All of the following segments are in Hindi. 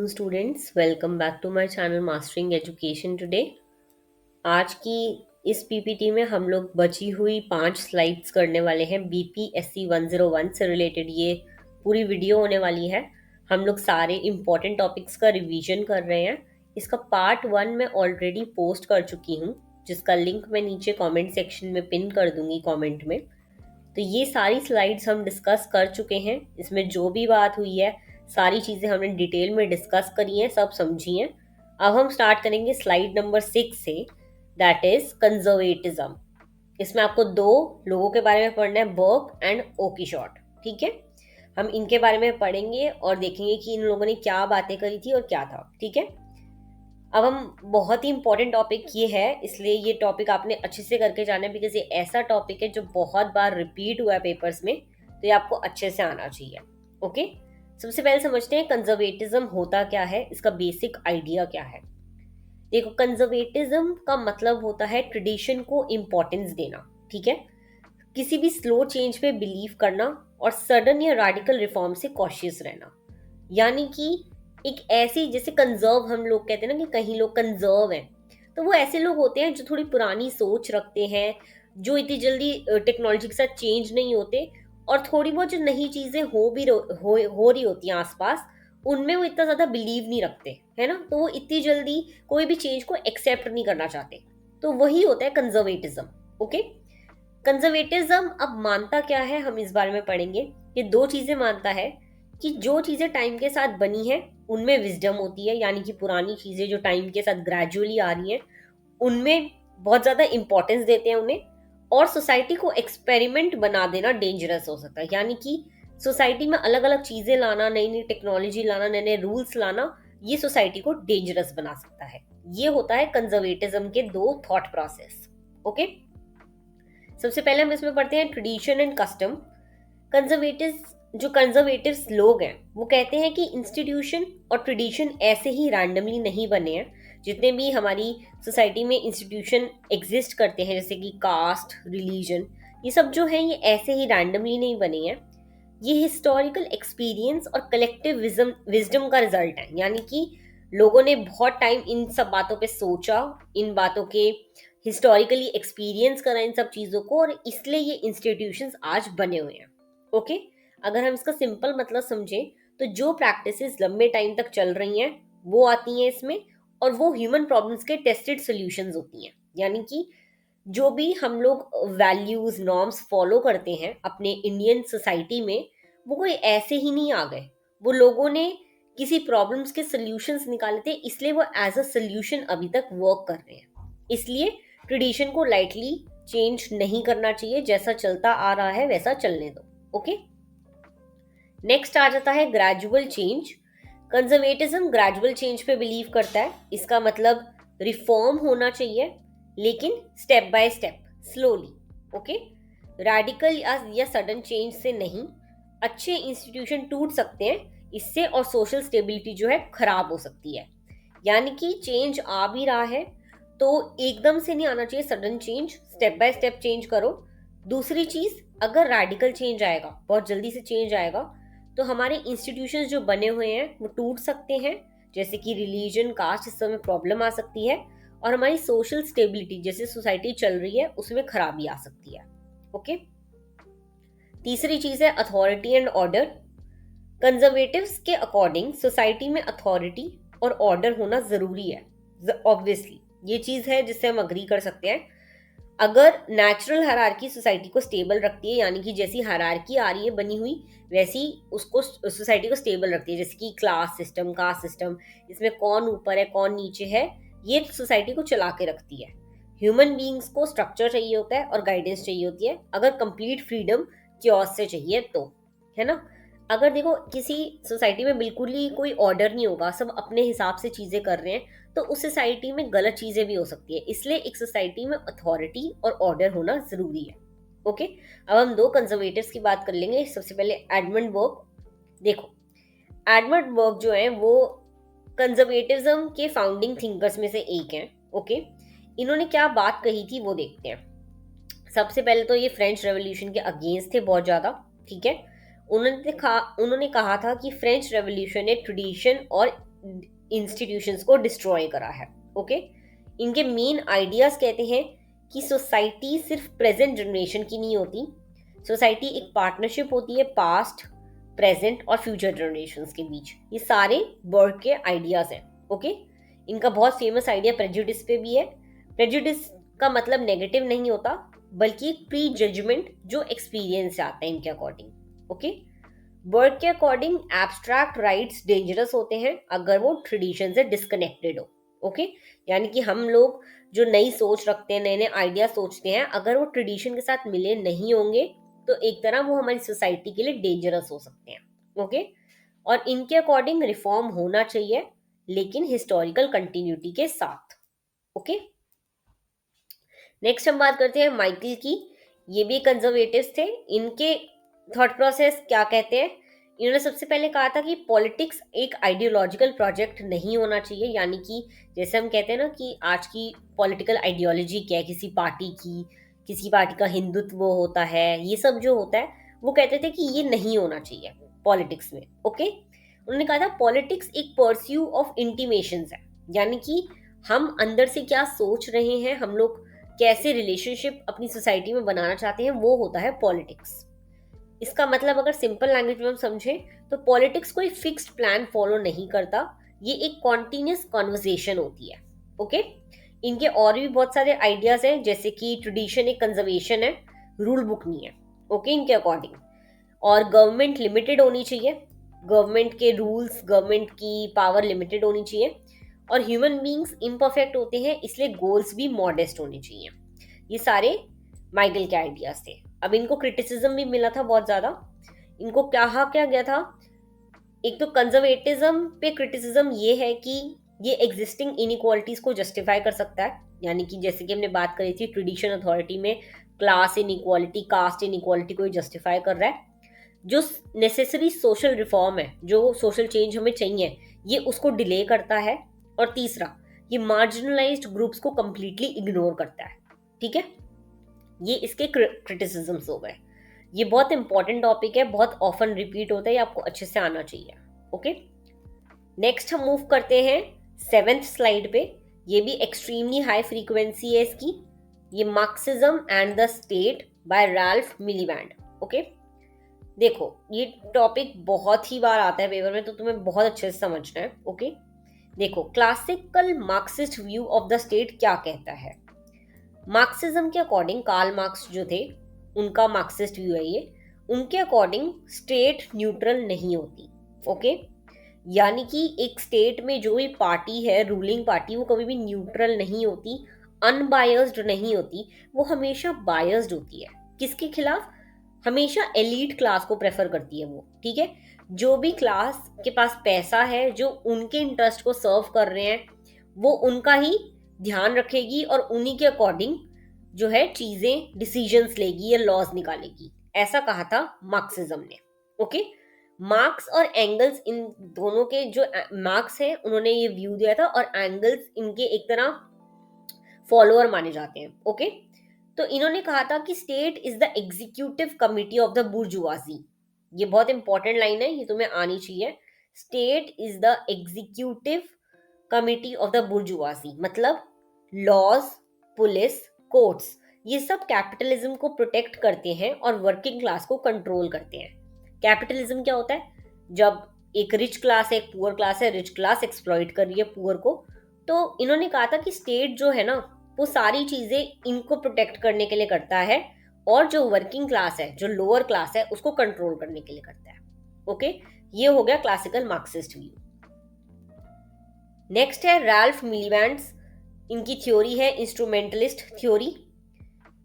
afternoon, students. Welcome back to my channel Mastering Education today. आज की इस पीपीटी में हम लोग बची हुई 5 स्लाइड्स करने वाले हैं। बीपीएससी 101 से रिलेटेड ये पूरी वीडियो होने वाली है। हम लोग सारे इम्पोर्टेंट टॉपिक्स का रिवीजन कर रहे हैं। इसका पार्ट 1 मैं ऑलरेडी पोस्ट कर चुकी हूँ, जिसका लिंक मैं नीचे कमेंट सेक्शन में पिन कर दूंगी कमेंट में। तो ये सारी स्लाइड्स हम डिस्कस कर चुके हैं। इसमें जो भी बात हुई है सारी चीज़ें हमने डिटेल में डिस्कस करी हैं, सब समझी हैं। अब हम स्टार्ट करेंगे स्लाइड नंबर 6 से, दैट इज कंजर्वेटिज्म। इसमें आपको दो लोगों के बारे में पढ़ना है, बर्क एंड ओकीशॉट। ठीक है, हम इनके बारे में पढ़ेंगे और देखेंगे कि इन लोगों ने क्या बातें करी थी और क्या था। ठीक है, अब हम बहुत ही इंपॉर्टेंट टॉपिक ये है, इसलिए ये टॉपिक आपने अच्छे से करके जाना है, बिकॉज ये ऐसा टॉपिक है जो बहुत बार रिपीट हुआ है पेपर्स में, तो ये आपको अच्छे से आना चाहिए। ओके, सबसे पहले समझते हैं कंजर्वेटिज्म होता क्या है, इसका बेसिक आइडिया क्या है। देखो, कंजर्वेटिज्म का मतलब होता है ट्रेडिशन को इम्पोर्टेंस देना। ठीक है, किसी भी स्लो चेंज पे बिलीव करना और सडन या रेडिकल रिफॉर्म से कॉशियस रहना। यानी कि एक ऐसी, जैसे कंजर्व हम लोग कहते हैं ना कि कहीं लोग कंजर्व हैं, तो वो ऐसे लोग होते हैं जो थोड़ी पुरानी सोच रखते हैं, जो इतनी जल्दी टेक्नोलॉजी के साथ चेंज नहीं होते, और थोड़ी बहुत जो नई चीज़ें हो रही होती हैं आसपास, उनमें वो इतना ज़्यादा बिलीव नहीं रखते, है ना। तो वो इतनी जल्दी कोई भी चेंज को एक्सेप्ट नहीं करना चाहते। तो वही होता है कंजर्वेटिज्म। ओके, कंजर्वेटिज्म अब मानता क्या है, हम इस बारे में पढ़ेंगे। ये दो चीज़ें मानता है कि जो चीज़ें टाइम के साथ बनी हैं उनमें विजडम होती है, यानी कि पुरानी चीज़ें जो टाइम के साथ ग्रेजुअली आ रही हैं उनमें बहुत ज़्यादा इंपॉर्टेंस देते हैं उन्हें। और सोसाइटी को एक्सपेरिमेंट बना देना डेंजरस हो सकता है, यानी कि सोसाइटी में अलग अलग चीज़ें लाना, नई नई टेक्नोलॉजी लाना, नए नए रूल्स लाना, ये सोसाइटी को डेंजरस बना सकता है। ये होता है कंजर्वेटिज्म के दो थॉट प्रोसेस। ओके, सबसे पहले हम इसमें पढ़ते हैं ट्रेडिशन एंड कस्टम। कंजर्वेटिव्स लोग हैं वो कहते हैं कि इंस्टीट्यूशन और ट्रेडिशन ऐसे ही रैंडमली नहीं बने हैं। जितने भी हमारी सोसाइटी में इंस्टीट्यूशन एग्जिस्ट करते हैं, जैसे कि कास्ट, रिलीजन, ये सब जो है ये ऐसे ही रैंडमली नहीं बने हैं। ये हिस्टोरिकल एक्सपीरियंस और कलेक्टिव विजडम का रिजल्ट है, यानी कि लोगों ने बहुत टाइम इन सब बातों पे सोचा, इन बातों के हिस्टोरिकली एक्सपीरियंस करा इन सब चीज़ों को, और इसलिए ये इंस्टीट्यूशंस आज बने हुए हैं। ओके, अगर हम इसका सिंपल मतलब समझें तो जो प्रैक्टिसेस लंबे टाइम तक चल रही हैं वो आती हैं इसमें, और वो ह्यूमन प्रॉब्लम्स के टेस्टेड सॉल्यूशंस होती हैं। यानी कि जो भी हम लोग वैल्यूज नॉर्म्स फॉलो करते हैं अपने इंडियन सोसाइटी में, वो कोई ऐसे ही नहीं आ गए। वो लोगों ने किसी प्रॉब्लम्स के सॉल्यूशंस निकाले थे, इसलिए वो एज अ सॉल्यूशन अभी तक वर्क कर रहे हैं। इसलिए ट्रेडिशन को लाइटली चेंज नहीं करना चाहिए, जैसा चलता आ रहा है वैसा चलने दो। ओके, नेक्स्ट आ जाता है gradual change. Conservatism gradual change पे बिलीव करता है। इसका मतलब रिफॉर्म होना चाहिए, लेकिन step by step, slowly. Okay, radical या सडन चेंज से नहीं। अच्छे इंस्टीट्यूशन टूट सकते हैं इससे, और सोशल स्टेबिलिटी जो है खराब हो सकती है। यानी कि चेंज आ भी रहा है तो एकदम से नहीं आना चाहिए sudden change, step by step change करो। दूसरी चीज़, अगर रेडिकल चेंज आएगा, बहुत जल्दी से चेंज आएगा, तो हमारे इंस्टीट्यूशंस जो बने हुए हैं वो टूट सकते हैं, जैसे कि रिलीजन, कास्ट, इस समय प्रॉब्लम आ सकती है, और हमारी सोशल स्टेबिलिटी, जैसे सोसाइटी चल रही है उसमें खराबी आ सकती है। ओके, तीसरी चीज़ है अथॉरिटी एंड ऑर्डर। कंजर्वेटिव्स के अकॉर्डिंग सोसाइटी में अथॉरिटी और ऑर्डर होना ज़रूरी है। ऑब्वियसली ये चीज़ है जिससे हम अग्री कर सकते हैं। अगर नेचुरल हायरार्की सोसाइटी को स्टेबल रखती है, यानी कि जैसी हायरार्की आ रही है बनी हुई, वैसी उसको सोसाइटी को स्टेबल रखती है, जैसे कि क्लास सिस्टम, कास्ट सिस्टम, इसमें कौन ऊपर है कौन नीचे है, ये सोसाइटी को चला के रखती है। ह्यूमन बींग्स को स्ट्रक्चर चाहिए होता है और गाइडेंस चाहिए होती है, अगर कंप्लीट फ्रीडम क्योस से चाहिए तो, है ना। अगर देखो किसी सोसाइटी में बिल्कुल ही कोई ऑर्डर नहीं होगा, सब अपने हिसाब से चीज़ें कर रहे हैं, तो उस सोसाइटी में गलत चीज़ें भी हो सकती है। इसलिए एक सोसाइटी में अथॉरिटी और ऑर्डर होना ज़रूरी है। ओके, अब हम दो कंजर्वेटिव्स की बात कर लेंगे। सबसे पहले एडमंड बर्क। देखो, एडमंड बर्क जो है वो कंजर्वेटिज्म के फाउंडिंग थिंकर्स में से एक हैं। ओके, इन्होंने क्या बात कही थी वो देखते हैं। सबसे पहले तो ये फ्रेंच रेवोल्यूशन के अगेंस्ट थे बहुत ज़्यादा। ठीक है, उन्होंने कहा था कि फ्रेंच रेवोल्यूशन ने ट्रेडिशन और इंस्टीट्यूशंस को डिस्ट्रॉय करा है। ओके, इनके मेन आइडियाज कहते हैं कि सोसाइटी सिर्फ प्रेजेंट जनरेशन की नहीं होती, सोसाइटी एक पार्टनरशिप होती है पास्ट, प्रेजेंट और फ्यूचर जनरेशंस के बीच। ये सारे बर्ग के आइडियाज हैं। ओके, इनका बहुत फेमस आइडिया प्रेजुडिस पे भी है। प्रेजुडिस का मतलब नेगेटिव नहीं होता, बल्कि प्री जजमेंट जो एक्सपीरियंस से आता है इनके अकॉर्डिंग। ओके, बर्ग के अकॉर्डिंग एब्स्ट्रैक्ट राइट्स डेंजरस होते हैं अगर वो ट्रेडिशन से डिस्कनेक्टेड हो। ओके, यानी कि हम लोग जो नई सोच रखते हैं, नए नए आइडिया सोचते हैं, अगर वो ट्रेडिशन के साथ मिले नहीं होंगे तो एक तरह वो हमारी सोसाइटी के लिए डेंजरस हो सकते हैं। ओके, और इनके अकॉर्डिंग रिफॉर्म होना चाहिए, लेकिन हिस्टोरिकल कंटिन्यूटी के साथ। ओके, नेक्स्ट हम बात करते हैं माइकल की। ये भी कंजर्वेटिव्स थे। इनके थॉट प्रोसेस क्या कहते हैं? इन्होंने सबसे पहले कहा था कि पॉलिटिक्स एक आइडियोलॉजिकल प्रोजेक्ट नहीं होना चाहिए, यानी कि जैसे हम कहते हैं ना कि आज की पॉलिटिकल आइडियोलॉजी क्या है किसी पार्टी की, किसी पार्टी का हिंदुत्व होता है, ये सब जो होता है वो कहते थे कि ये नहीं होना चाहिए पॉलिटिक्स में। ओके, उन्होंने कहा था पॉलिटिक्स एक परस्यू ऑफ इंटीमेशंस है, यानी कि हम अंदर से क्या सोच रहे हैं, हम लोग कैसे रिलेशनशिप अपनी सोसाइटी में बनाना चाहते हैं, वो होता है पॉलिटिक्स। इसका मतलब अगर सिंपल लैंग्वेज में हम समझें तो पॉलिटिक्स कोई फिक्स्ड प्लान फॉलो नहीं करता, ये एक कॉन्टिन्यूस कॉन्वर्सेशन होती है। ओके, इनके और भी बहुत सारे आइडियाज हैं, जैसे कि ट्रेडिशन एक कंजर्वेशन है, रूल बुक नहीं है। ओके, इनके अकॉर्डिंग, और गवर्नमेंट लिमिटेड होनी चाहिए, गवर्नमेंट के रूल्स, गवर्नमेंट की पावर लिमिटेड होनी चाहिए, और ह्यूमन बींग्स इम्परफेक्ट होते हैं, इसलिए गोल्स भी मॉडेस्ट होने चाहिए। ये सारे माइकल के आइडियाज थे। अब इनको क्रिटिसिज्म भी मिला था बहुत ज्यादा। इनको कहा क्या गया था, एक तो कंजर्वेटिज्म पे क्रिटिसिज्म ये है कि ये एग्जिस्टिंग इनइक्वालिटीज को जस्टिफाई कर सकता है, यानी कि जैसे कि हमने बात करी थी ट्रेडिशन अथॉरिटी में क्लास इनइक्वालिटी, कास्ट इनइक्वालिटी को जस्टिफाई कर रहा है। जो नेसेसरी सोशल रिफॉर्म है, जो सोशल चेंज हमें चाहिए, ये उसको डिले करता है। और तीसरा, ये मार्जिनलाइज्ड ग्रुप्स को कंप्लीटली इग्नोर करता है। ठीक है, ये इसके क्रिटिसिज्म्स हो गए। ये बहुत इंपॉर्टेंट टॉपिक है, बहुत ऑफन रिपीट होता है, ये आपको अच्छे से आना चाहिए। ओके, नेक्स्ट हम मूव करते हैं 7th स्लाइड पे। ये भी एक्सट्रीमली हाई फ्रीक्वेंसी है इसकी। ये Marxism and the state by Ralph Miliband. Okay, देखो ये टॉपिक बहुत ही बार आता है पेपर में, तो तुम्हें बहुत अच्छे से समझना है। ओके, देखो classical Marxist view of the state क्या कहता है। मार्क्सिज्म के अकॉर्डिंग, कार्ल मार्क्स जो थे उनका मार्क्सिस्ट व्यू है ये, उनके अकॉर्डिंग स्टेट न्यूट्रल नहीं होती। ओके, यानी कि एक स्टेट में जो भी पार्टी है, रूलिंग पार्टी, वो कभी भी न्यूट्रल नहीं होती, अनबायस्ड नहीं होती, वो हमेशा बायस्ड होती है। किसके खिलाफ? हमेशा एलीट क्लास को प्रेफर करती है वो। ठीक है, जो भी क्लास के पास पैसा है, जो उनके इंटरेस्ट को सर्व कर रहे हैं, वो उनका ही ध्यान रखेगी और उन्हीं के अकॉर्डिंग जो है चीजें, डिसीजंस लेगी या लॉज निकालेगी। ऐसा कहा था मार्क्सिज्म ने। ओके, मार्क्स और एंगल्स, इन दोनों के जो मार्क्स हैं उन्होंने ये व्यू दिया था, और एंगल्स इनके एक तरह फॉलोअर माने जाते हैं। ओके, तो इन्होंने कहा था कि state is the executive committee of the bourgeoisie. ये बहुत इंपॉर्टेंट लाइन है, ये तुम्हें आनी चाहिए। State is the executive committee of the bourgeoisie, मतलब लॉज, पुलिस, कोर्ट्स, ये सब कैपिटलिज्म को प्रोटेक्ट करते हैं और वर्किंग क्लास को कंट्रोल करते हैं। कैपिटलिज्म क्या होता है? जब एक रिच क्लास है, एक पुअर क्लास है, रिच क्लास एक्सप्लॉइट कर रही है पुअर को, तो इन्होंने कहा था कि स्टेट जो है ना, वो सारी चीजें इनको प्रोटेक्ट करने के लिए करता है, और जो वर्किंग क्लास है, जो लोअर क्लास है, उसको कंट्रोल करने के लिए करता है। ओके, ये हो गया क्लासिकल मार्क्सिस्ट व्यू। नेक्स्ट है रैल्फ मिलीबैंड। इनकी थ्योरी है इंस्ट्रूमेंटलिस्ट थ्योरी।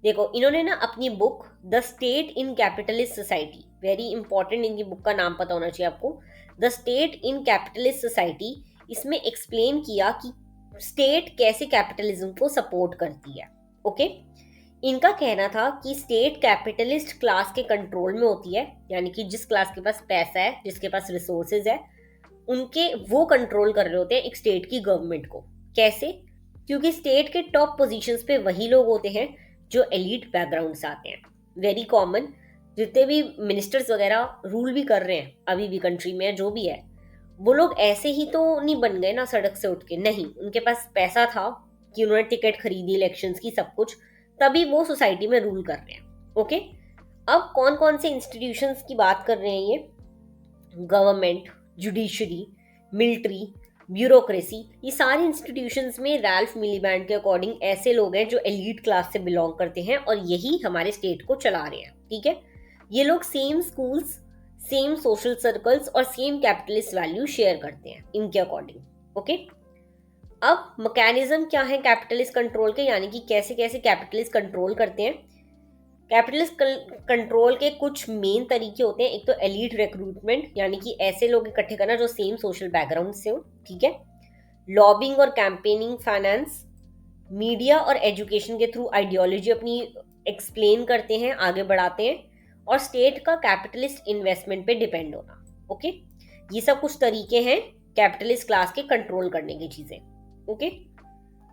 देखो इन्होंने ना अपनी book the state in capitalist society, very important, इनकी बुक का नाम पता होना चाहिए आपको, the state in capitalist society, इसमें एक्सप्लेन किया कि स्टेट कैसे कैपिटलिज्म को सपोर्ट करती है। ओके, इनका कहना था कि स्टेट कैपिटलिस्ट क्लास के कंट्रोल में होती है, यानी कि जिस क्लास के पास पैसा है, जिसके पास रिसोर्सेज है, उनके वो कंट्रोल कर रहे होते हैं एक स्टेट की गवर्नमेंट को। कैसे? क्योंकि स्टेट के टॉप पोजीशंस पे वही लोग होते हैं जो एलीट बैकग्राउंड से आते हैं। वेरी कॉमन, जितने भी मिनिस्टर्स वगैरह रूल भी कर रहे हैं अभी भी कंट्री में, जो भी है, वो लोग ऐसे ही तो नहीं बन गए ना सड़क से उठ के, नहीं, उनके पास पैसा था कि उन्होंने टिकट खरीदी इलेक्शंस की, सब कुछ, तभी वो सोसाइटी में रूल कर रहे हैं। ओके, अब कौन कौन से इंस्टीट्यूशंस की बात कर रहे हैं ये? गवर्नमेंट, जुडिशरी, मिलिट्री, ब्यूरोक्रेसी, ये सारे इंस्टीट्यूशंस में रैल्फ मिलीबैंड के अकॉर्डिंग ऐसे लोग हैं जो एलीट क्लास से बिलोंग करते हैं और यही हमारे स्टेट को चला रहे हैं। ठीक है, ये लोग same schools, same social circles और सेम कैपिटलिस्ट वैल्यू शेयर करते हैं इनके अकॉर्डिंग। ओके, अब मैकेनिज्म क्या है कैपिटलिस्ट कंट्रोल के, यानी कि कैसे कैसे कैपिटलिस्ट कंट्रोल करते हैं। कैपिटलिस्ट कंट्रोल के कुछ मेन तरीके होते हैं। एक तो एलीट रिक्रूटमेंट, यानी कि ऐसे लोग इकट्ठे करना जो सेम सोशल बैकग्राउंड से हो। ठीक है, लॉबिंग और कैंपेनिंग फाइनेंस, मीडिया और एजुकेशन के थ्रू आइडियोलॉजी अपनी एक्सप्लेन करते हैं, आगे बढ़ाते हैं, और स्टेट का कैपिटलिस्ट इन्वेस्टमेंट पे डिपेंड होना। ओके, ये सब कुछ तरीके हैं कैपिटलिस्ट क्लास के कंट्रोल करने की चीजें। ओके,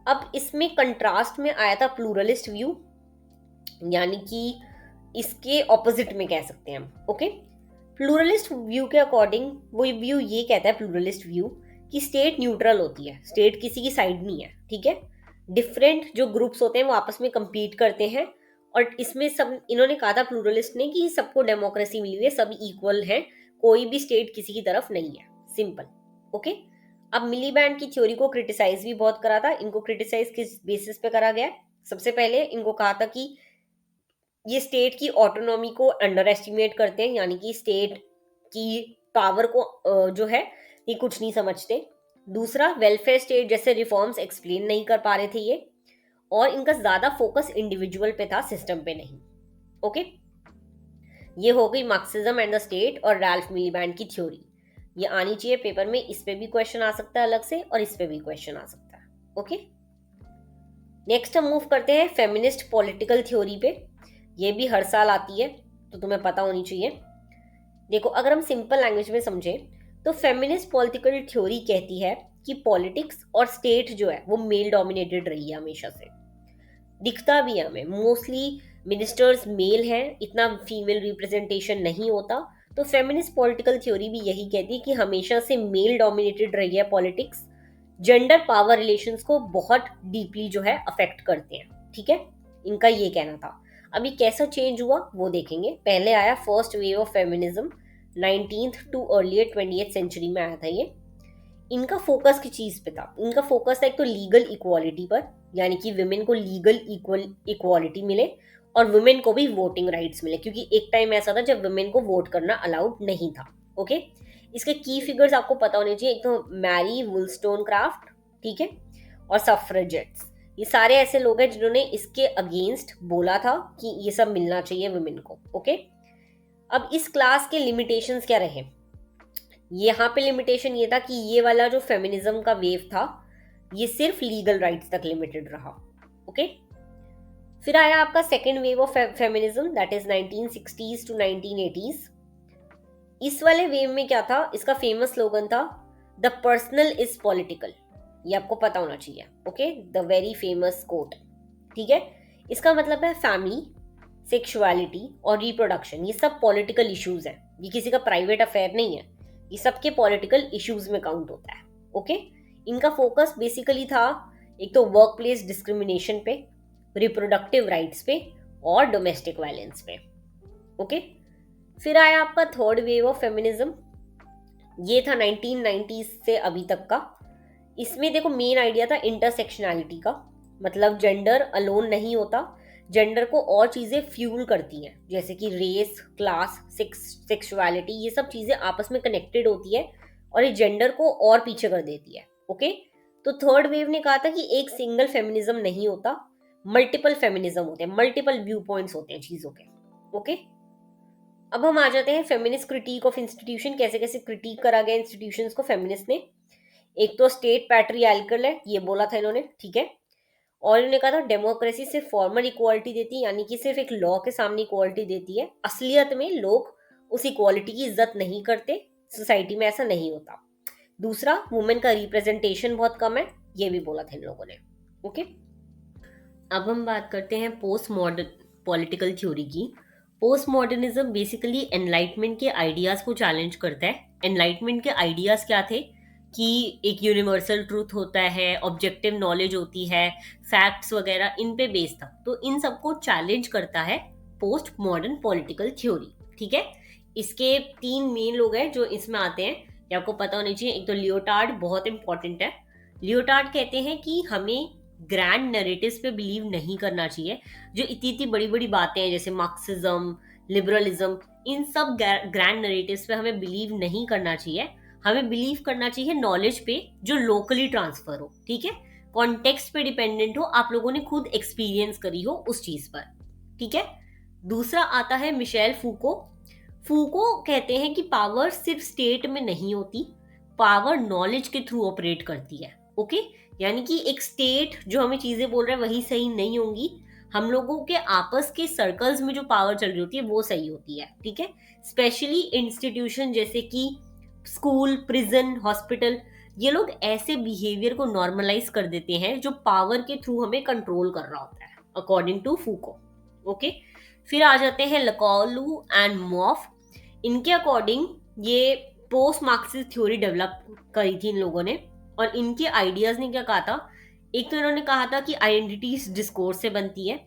अब इसमें कंट्रास्ट में आया था प्लूरलिस्ट व्यू, यानी कि इसके ऑपोजिट में कह सकते हैं हम। ओके, प्लूरलिस्ट व्यू के अकॉर्डिंग वो व्यू ये कहता है, प्लूरलिस्ट व्यू, कि स्टेट न्यूट्रल होती है, स्टेट किसी की साइड नहीं है। ठीक है, डिफरेंट जो ग्रुप्स होते हैं वो आपस में compete करते हैं, और इसमें सब इन्होंने कहा था प्लूरलिस्ट ने कि सबको डेमोक्रेसी मिली हुई है, सब इक्वल है, कोई भी स्टेट किसी की तरफ नहीं है, सिंपल। ओके, अब मिलीबैंड की थ्योरी को क्रिटिसाइज भी बहुत करा था। इनको क्रिटिसाइज किस बेसिस पे करा गया? सबसे पहले इनको कहा था कि ये स्टेट की ऑटोनॉमी को अंडर एस्टिमेट करते हैं, यानी कि स्टेट की पावर को जो है ये कुछ नहीं समझते। दूसरा, वेलफेयर स्टेट जैसे रिफॉर्म्स एक्सप्लेन नहीं कर पा रहे थे ये, और इनका ज्यादा फोकस इंडिविजुअल पे था, सिस्टम पे नहीं। ओके, ये हो गई मार्क्सिज्म एंड द स्टेट और रैल्फ मिलीबैंड की थ्योरी। ये आनी चाहिए पेपर में, इस पे भी क्वेश्चन आ सकता है अलग से, और इस पे भी क्वेश्चन आ सकता है। ओके, नेक्स्ट हम मूव करते हैं फेमिनिस्ट पॉलिटिकल थ्योरी पे। ये भी हर साल आती है, तो तुम्हें पता होनी चाहिए। देखो, अगर हम सिंपल लैंग्वेज में समझें तो फेमिनिस्ट पॉलिटिकल थ्योरी कहती है कि पॉलिटिक्स और स्टेट जो है वो मेल डोमिनेटेड रही है हमेशा से। दिखता भी है हमें, मोस्टली मिनिस्टर्स मेल हैं, इतना फीमेल रिप्रेजेंटेशन नहीं होता। तो फेमिनिस्ट पॉलिटिकल थ्योरी भी यही कहती है कि हमेशा से मेल डोमिनेटेड रही है पॉलिटिक्स, जेंडर पावर रिलेशंस को बहुत डीपली जो है अफेक्ट करते हैं। ठीक है, इनका ये कहना था। अभी कैसा चेंज हुआ वो देखेंगे। पहले आया first wave of feminism, 19th to earlier 20th century में आया था ये। इनका फोकस किस चीज पे था? इनका फोकस था एक तो लीगल इक्वालिटी पर, यानी कि वुमेन को लीगल इक्वालिटी मिले और वुमेन को भी वोटिंग राइट्स मिले, क्योंकि एक टाइम ऐसा था जब वुमेन को वोट करना अलाउड नहीं था। ओके, इसके की फिगर्स आपको पता होने चाहिए। एक तो मैरी वुलस्टोनक्राफ्ट, ठीक है, और सफ्रेजेट्स, ये सारे ऐसे लोग हैं जिन्होंने इसके अगेंस्ट बोला था कि ये सब मिलना चाहिए वुमेन को। ओके, अब इस क्लास के लिमिटेशंस क्या रहे? यहाँ पे लिमिटेशन ये था कि ये वाला जो फेमिनिज्म का वेव था ये सिर्फ लीगल राइट्स तक लिमिटेड रहा। ओके, फिर आया आपका second wave of feminism, that is 1960s to 1980s। इस वाले वेव में क्या था? इसका फेमस स्लोगन था द पर्सनल इज पॉलिटिकल। ये आपको पता होना चाहिए। Okay, the very famous quote. ठीक है, इसका मतलब है फैमिली, सेक्सुअलिटी और रिप्रोडक्शन ये सब पॉलिटिकल इश्यूज हैं, ये किसी का प्राइवेट अफेयर नहीं है, ये सबके पॉलिटिकल इश्यूज में काउंट होता है। ओके, इनका फोकस बेसिकली था एक तो वर्क प्लेस डिस्क्रिमिनेशन पे, रिप्रोडक्टिव राइट्स पे और डोमेस्टिक वायलेंस पे। ओके, फिर आया आपका थर्ड वेव ऑफ फेमिनिज्म, ये था 1990s से अभी तक का। इसमें देखो मेन आइडिया था इंटरसेक्शनैलिटी का, मतलब जेंडर अलोन नहीं होता, जेंडर को और चीज़ें फ्यूल करती हैं, जैसे कि रेस, क्लास, सेक्सुअलिटी, ये सब चीज़ें आपस में कनेक्टेड होती है और ये जेंडर को और पीछे कर देती है। ओके, तो थर्ड वेव ने कहा था कि एक सिंगल फेमिनिज्म नहीं होता, मल्टीपल फेमिनिज्म होते हैं, मल्टीपल व्यू पॉइंट्स होते हैं चीज़ों के। ओके, अब हम आ जाते हैं फेमिनिस्ट क्रिटिक ऑफ इंस्टीट्यूशन, कैसे कैसे क्रिटिक करा गया इंस्टीट्यूशंस को फेमिनिस्ट ने। एक तो स्टेट पैट्रियार्कल है, ये बोला था इन्होंने, ठीक है, और इन्होंने कहा था डेमोक्रेसी सिर्फ फॉर्मल इक्वालिटी देती है, यानी कि सिर्फ एक लॉ के सामने इक्वालिटी देती है, असलियत में लोग उस इक्वालिटी की इज्जत नहीं करते, सोसाइटी में ऐसा नहीं होता। दूसरा, वुमेन का रिप्रेजेंटेशन बहुत कम है, ये भी बोला था इन लोगों ने। ओके, अब हम बात करते हैं पोस्ट मॉडर्न पॉलिटिकल थ्योरी की। पोस्ट मॉडर्निज्म बेसिकली एनलाइटमेंट के आइडियाज को चैलेंज करता है, एनलाइटमेंट के आइडियाज क्या थे कि एक यूनिवर्सल ट्रूथ होता है, ऑब्जेक्टिव नॉलेज होती है, फैक्ट्स वगैरह इन पे बेस था। तो इन सबको चैलेंज करता है पोस्ट मॉडर्न पॉलिटिकल थ्योरी। ठीक है, इसके 3 मेन लोग हैं जो इसमें आते हैं, ये आपको पता होनी चाहिए। एक तो लियोटार्ड, बहुत इंपॉर्टेंट है। लियोटार्ड कहते हैं कि हमें ग्रैंड नैरेटिव्स पे बिलीव नहीं करना चाहिए, जो इतनी इतनी बड़ी बड़ी बातें हैं जैसे मार्क्सिज्म, लिबरलिज्म, इन सब ग्रैंड नैरेटिव्स पे हमें बिलीव नहीं करना चाहिए। हमें बिलीव करना चाहिए नॉलेज पे जो लोकली ट्रांसफर हो। ठीक है, कॉन्टेक्स्ट पे डिपेंडेंट हो, आप लोगों ने खुद एक्सपीरियंस करी हो उस चीज पर। ठीक है, दूसरा आता है मिशेल फूको। फूको कहते हैं कि पावर सिर्फ स्टेट में नहीं होती, पावर नॉलेज के थ्रू ऑपरेट करती है। ओके, यानी कि एक स्टेट जो हमें चीजें बोल रहा है वही सही नहीं होंगी, हम लोगों के आपस के सर्कल्स में जो पावर चल रही होती है वो सही होती है। ठीक है, स्पेशली इंस्टीट्यूशन जैसे कि स्कूल, प्रिजन, हॉस्पिटल, ये लोग ऐसे बिहेवियर को नॉर्मलाइज कर देते हैं जो पावर के थ्रू हमें कंट्रोल कर रहा होता है, अकॉर्डिंग टू फूको। ओके, फिर आ जाते हैं लकॉलू एंड मॉफ। इनके अकॉर्डिंग ये पोस्ट मार्क्सिस्ट थ्योरी डेवलप करी थी इन लोगों ने, और इनके आइडियाज ने क्या कहा था, एक तो इन्होंने कहा था कि आइडेंटिटी डिस्कोर्स से बनती है।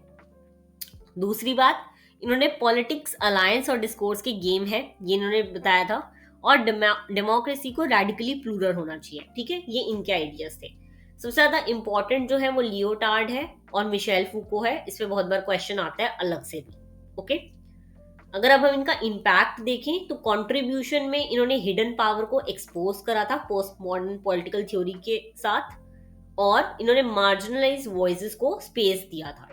दूसरी बात, इन्होंने पॉलिटिक्स अलायंस और डिस्कोर्स के गेम है, ये इन्होंने बताया था। और डेमोक्रेसी को रेडिकली प्लूरल होना चाहिए। ठीक है, ये इनके आइडियाज थे। सबसे ज्यादा इंपॉर्टेंट जो है वो लियोटार्ड है और मिशेल फूको है। इस पे बहुत बार क्वेश्चन आता है अलग से भी। ओके, अगर अब हम इनका इम्पैक्ट देखें तो कंट्रीब्यूशन में इन्होंने हिडन पावर को एक्सपोज करा था पोस्ट मॉडर्न पॉलिटिकल थ्योरी के साथ, और इन्होंने मार्जिनलाइज वॉइसेस को स्पेस दिया था।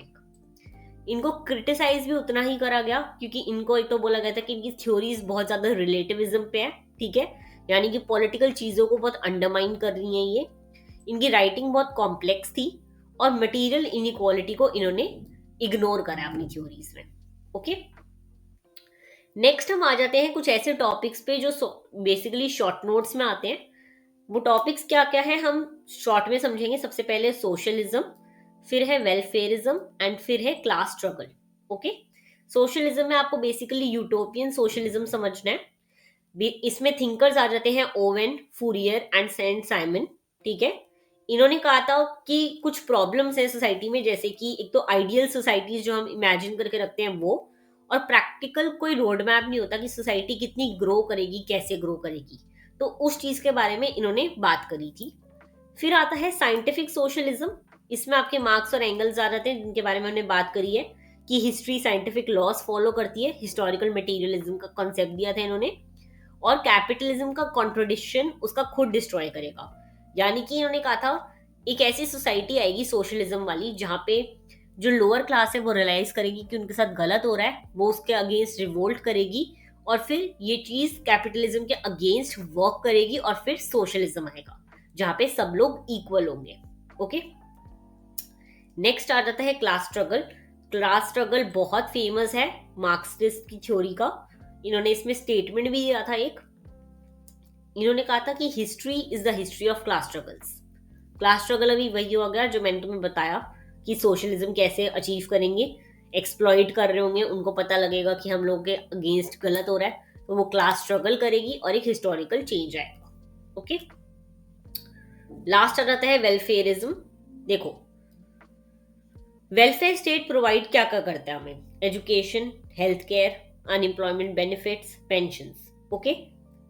इनको क्रिटिसाइज भी उतना ही करा गया, क्योंकि इनको एक तो बोला गया था कि इनकी थ्योरीज बहुत ज्यादा रिलेटिविज्म पे है। ठीक है, यानी कि पॉलिटिकल चीजों को बहुत अंडरमाइन कर रही हैं ये। इनकी राइटिंग बहुत कॉम्प्लेक्स थी और मटेरियल इनइक्वालिटी को इन्होंने इग्नोर करा अपनी थ्योरीज में। ओके, नेक्स्ट हम आ जाते हैं कुछ ऐसे टॉपिक्स पे जो बेसिकली शॉर्ट नोट्स में आते हैं। वो टॉपिक्स क्या क्या है हम शॉर्ट में समझेंगे। सबसे पहले सोशलिज्म, फिर है वेलफेयरिज्म, एंड फिर है क्लास स्ट्रगल। ओके, सोशलिज्म में आपको बेसिकली यूटोपियन सोशलिज्म समझना है। इसमें थिंकर्स आ जाते हैं Owen, Fourier and Saint Simon. ठीक है, इन्होंने कहा था कि कुछ प्रॉब्लम्स हैं सोसाइटी में, जैसे कि एक तो आइडियल सोसाइटीज जो हम इमेजिन करके रखते हैं वो, और प्रैक्टिकल कोई रोड मैप नहीं होता कि सोसाइटी कितनी ग्रो करेगी, कैसे ग्रो करेगी। तो उस चीज के बारे में इन्होंने बात करी थी। फिर आता है साइंटिफिक सोशलिज्म। इसमें आपके मार्क्स और एंगल्स आ जाते हैं जिनके बारे में हमने बात करी है कि हिस्ट्री साइंटिफिक लॉस फॉलो करती है, हिस्टोरिकल मटेरियलिज्म का कॉन्सेप्ट दिया था इन्होंने, और कैपिटलिज्म का कॉन्ट्रोडिक्शन उसका खुद डिस्ट्रॉय करेगा। यानी कि इन्होंने कहा था एक ऐसी सोसाइटी आएगी सोशलिज्म वाली जहां पे जो लोअर क्लास है वो रियलाइज करेगी कि उनके साथ गलत हो रहा है, वो उसके अगेंस्ट रिवोल्ट करेगी, और फिर ये चीज कैपिटलिज्म के अगेंस्ट वर्क करेगी, और फिर सोशलिज्म आएगा जहां पे सब लोग इक्वल होंगे। ओके, नेक्स्ट आ जाता है क्लास स्ट्रगल। क्लास स्ट्रगल बहुत फेमस है मार्क्सिस्ट की थ्योरी का। इन्होंने इसमें स्टेटमेंट भी दिया था एक, इन्होंने कहा था कि history is the history of class struggles. Class struggle अभी वही हो गया जो मैंने तुम्हें बताया कि सोशलिज्म कैसे अचीव करेंगे, एक्सप्लॉइट कर रहे होंगे, उनको पता लगेगा कि हम लोग के अगेंस्ट गलत हो रहा है, तो वो क्लास स्ट्रगल करेगी और एक हिस्टोरिकल चेंज आएगा। ओके, लास्ट आ जाता है वेलफेयरिज्म। देखो, वेलफेयर स्टेट प्रोवाइड क्या क्या करता है हमें, education, health care, unemployment benefits, pensions. Okay,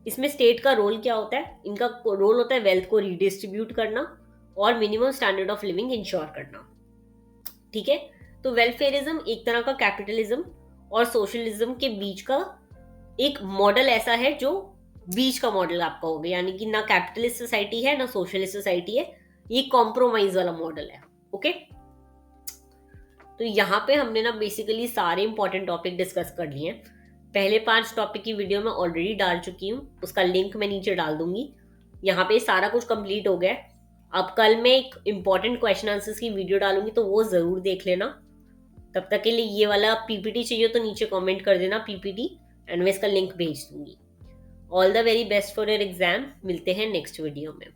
इसमें स्टेट का रोल क्या होता है, इनका रोल होता है वेल्थ को रीडिस्ट्रीब्यूट करना और minimum standard of living ensure करना। ठीक है, तो वेलफेयरिज्म एक तरह का कैपिटलिज्म और सोशलिज्म के बीच का एक मॉडल ऐसा है जो बीच का मॉडल आपका हो गया, यानी कि ना कैपिटलिस्ट सोसाइटी है ना सोशलिस्ट सोसाइटी है, ये कॉम्प्रोमाइज वाला मॉडल है। ओके, तो यहाँ पे हमने ना बेसिकली सारे इंपॉर्टेंट टॉपिक डिस्कस कर लिए हैं। पहले 5 टॉपिक की वीडियो मैं ऑलरेडी डाल चुकी हूँ, उसका लिंक मैं नीचे डाल दूंगी। यहाँ पे सारा कुछ कंप्लीट हो गया है। अब कल मैं एक इंपॉर्टेंट क्वेश्चन आंसर्स की वीडियो डालूंगी, तो वो जरूर देख लेना। तब तक के लिए ये वाला पीपीटी चाहिए तो नीचे कमेंट कर देना पीपीटी, एंड मैं इसका लिंक भेज दूंगी। All the very best for your exam. मिलते हैं नेक्स्ट वीडियो में।